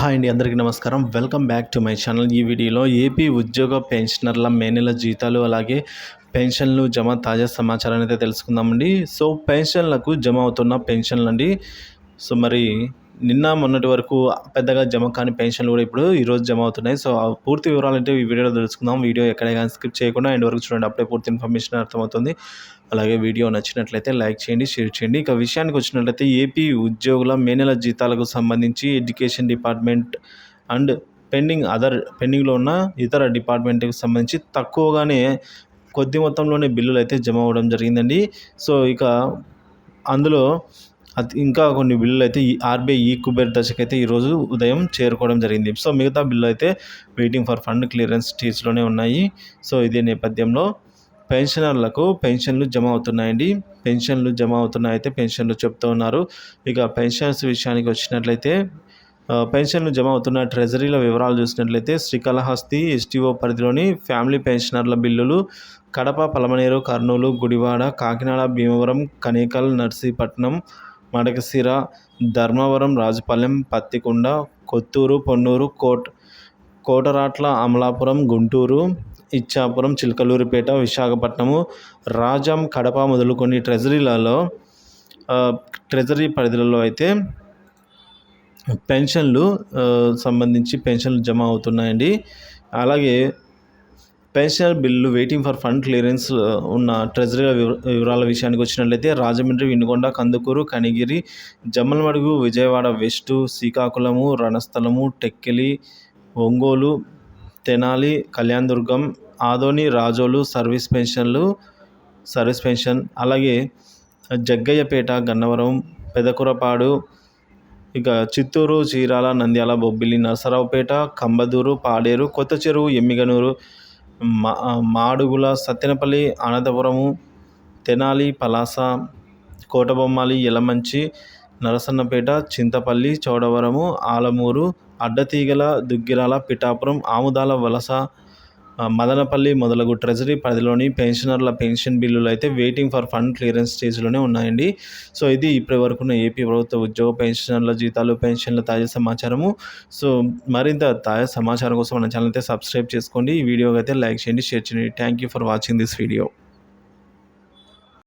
Hi అండి, అందరికీ నమస్కారం. Welcome back to my channel. ఈ వీడియోలో ఏపీ ఉద్యోగ పెన్షనర్ల మే నెల జీతాలు అలాగే పెన్షన్లు జమ తాజా సమాచారాన్ని అయితే తెలుసుకుందామండి. సో పెన్షన్లకు జమ అవుతున్న పెన్షన్లు అండి. సో మరి నిన్న మొన్నటి వరకు పెద్దగా జమ కాని పెన్షన్లు కూడా ఇప్పుడు ఈరోజు జమ అవుతున్నాయి. సో ఆ పూర్తి వివరాలు అంటే ఈ వీడియోలో తెలుసుకుందాం. వీడియో ఎక్కడ కానీ స్కిప్ చేయకుండా ఎండ్ వరకు చూడండి, అప్పుడే పూర్తి ఇన్ఫర్మేషన్ అర్థమవుతుంది. అలాగే వీడియో నచ్చినట్లయితే లైక్ చేయండి, షేర్ చేయండి. ఇక విషయానికి వచ్చినట్లయితే ఏపీ ఉద్యోగుల మే నెల జీతాలకు సంబంధించి ఎడ్యుకేషన్ డిపార్ట్మెంట్ అండ్ పెండింగ్లో ఉన్న ఇతర డిపార్ట్మెంట్కి సంబంధించి తక్కువగానే కొద్ది మొత్తంలోనే బిల్లులు అయితే జమ అవ్వడం జరిగిందండి. సో ఇక అందులో ఇంకా కొన్ని బిల్లులు అయితే ఈ ఆర్బీఐ ఈ కుబేర్ దశకైతే ఈరోజు ఉదయం చేరుకోవడం జరిగింది. సో మిగతా బిల్లు అయితే వెయిటింగ్ ఫర్ ఫండ్ క్లియరెన్స్ స్టేజ్లోనే ఉన్నాయి. సో ఇదే నేపథ్యంలో పెన్షనర్లకు పెన్షన్లు జమ అవుతున్నాయండి. పెన్షన్లు జమ అవుతున్నాయితే పెన్షన్లు చెప్తూ ఉన్నారు. ఇక పెన్షన్స్ విషయానికి వచ్చినట్లయితే పెన్షన్లు జమ అవుతున్న ట్రెజరీల వివరాలు చూసినట్లయితే శ్రీకాళహస్తి ఎస్టీఓ పరిధిలోని ఫ్యామిలీ పెన్షనర్ల బిల్లులు కడప, పలమనేరు, కర్నూలు, గుడివాడ, కాకినాడ, భీమవరం, కనేకల్, నర్సీపట్నం, మడకశిర, ధర్మవరం, రాజుపాలెం, పత్తికొండ, కొత్తూరు, పొన్నూరు, కోటరాట్ల, అమలాపురం, గుంటూరు, ఇచ్చాపురం, చిలకలూరిపేట, విశాఖపట్నము, రాజాం, కడప మొదలుకొని ట్రెజరీ పరిధిలో అయితే పెన్షన్లు సంబంధించి పెన్షన్లు జమ అవుతున్నాయండి. అలాగే pensioner bill waiting for fund clearance ఉన్న ట్రెజరీల వివరాల విషయానికి వచ్చినట్లయితే Rajahmundry, Vinukonda, Kandukur, Kanigiri, Jammalamadugu, Vijayawada west, Srikakulam, Ranasthalam, Tekkali, Ongole, Tenali, Kalyandurg, Adoni, Razole service pension, అలాగే జగ్గయ్యపేట, గన్నవరం, పెదకురపాడు, ఇక చిత్తూరు, చీరాల, నంద్యాల, బొబ్బిలి, నరసరావుపేట, కంబదూరు, పాడేరు, కొత్త చెరువు, ఎమ్మిగనూరు, మాడుగుల, సత్తెనపల్లి, అనంతపురము, తెనాలి, పలాస, కోటబొమ్మాలి, యలమంచి, నరసన్నపేట, చింతపల్లి, చోడవరము, ఆలమూరు, అడ్డతీగల, దుగ్గిరాల, పిఠాపురం, ఆముదాల వలస, మదనపల్లి మొదలగు ట్రెజరీ పరిధిలోని పెన్షనర్ల పెన్షన్ బిల్లులు అయితే వెయిటింగ్ ఫర్ ఫండ్ క్లియరెన్స్ స్టేజ్లోనే ఉన్నాయండి. సో ఇది ఇప్పటి వరకున్న ఏపీ ప్రభుత్వ ఉద్యోగ పెన్షనర్ల జీతాలు, పెన్షన్ల తాజా సమాచారము. సో మరింత తాజా సమాచారం కోసం మన ఛానల్ అయితే సబ్స్క్రైబ్ చేసుకోండి. ఈ వీడియోకి అయితే లైక్ చేయండి, షేర్ చేయండి. Thank you for watching this video.